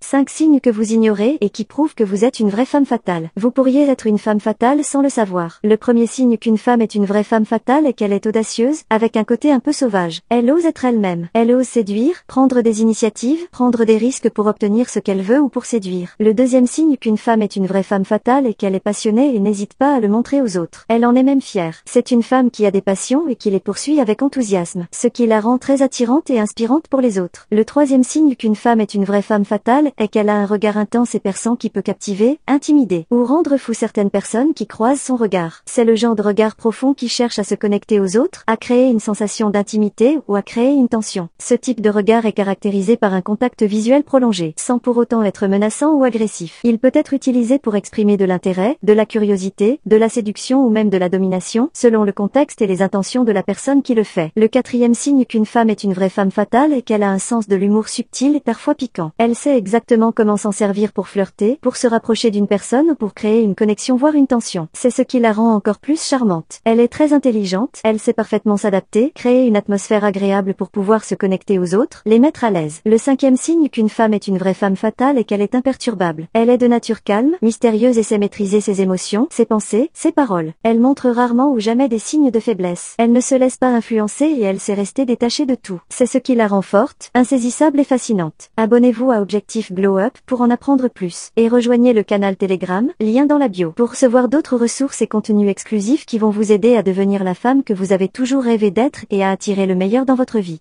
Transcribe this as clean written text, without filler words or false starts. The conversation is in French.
5 signes que vous ignorez et qui prouvent que vous êtes une vraie femme fatale. Vous pourriez être une femme fatale sans le savoir. Le premier signe qu'une femme est une vraie femme fatale est qu'elle est audacieuse, avec un côté un peu sauvage. Elle ose être elle-même. Elle ose séduire, prendre des initiatives, prendre des risques pour obtenir ce qu'elle veut ou pour séduire. Le deuxième signe qu'une femme est une vraie femme fatale est qu'elle est passionnée et n'hésite pas à le montrer aux autres. Elle en est même fière. C'est une femme qui a des passions et qui les poursuit avec enthousiasme, ce qui la rend très attirante et inspirante pour les autres. Le troisième signe qu'une femme est une vraie femme fatale est qu'elle a un regard intense et perçant qui peut captiver, intimider ou rendre fou certaines personnes qui croisent son regard. C'est le genre de regard profond qui cherche à se connecter aux autres, à créer une sensation d'intimité ou à créer une tension. Ce type de regard est caractérisé par un contact visuel prolongé, sans pour autant être menaçant ou agressif. Il peut être utilisé pour exprimer de l'intérêt, de la curiosité, de la séduction ou même de la domination, selon le contexte et les intentions de la personne qui le fait. Le quatrième signe qu'une femme est une vraie femme fatale est qu'elle a un sens de l'humour subtil et parfois piquant. Elle sait exactement comment s'en servir pour flirter, pour se rapprocher d'une personne ou pour créer une connexion voire une tension. C'est ce qui la rend encore plus charmante. Elle est très intelligente, elle sait parfaitement s'adapter, créer une atmosphère agréable pour pouvoir se connecter aux autres, les mettre à l'aise. Le cinquième signe qu'une femme est une vraie femme fatale est qu'elle est imperturbable. Elle est de nature calme, mystérieuse et sait maîtriser ses émotions, ses pensées, ses paroles. Elle montre rarement ou jamais des signes de faiblesse. Elle ne se laisse pas influencer et elle sait rester détachée de tout. C'est ce qui la rend forte, insaisissable et fascinante. Abonnez-vous à Objectif Glow Up pour en apprendre plus et rejoignez le canal Telegram, lien dans la bio, pour recevoir d'autres ressources et contenus exclusifs qui vont vous aider à devenir la femme que vous avez toujours rêvé d'être et à attirer le meilleur dans votre vie.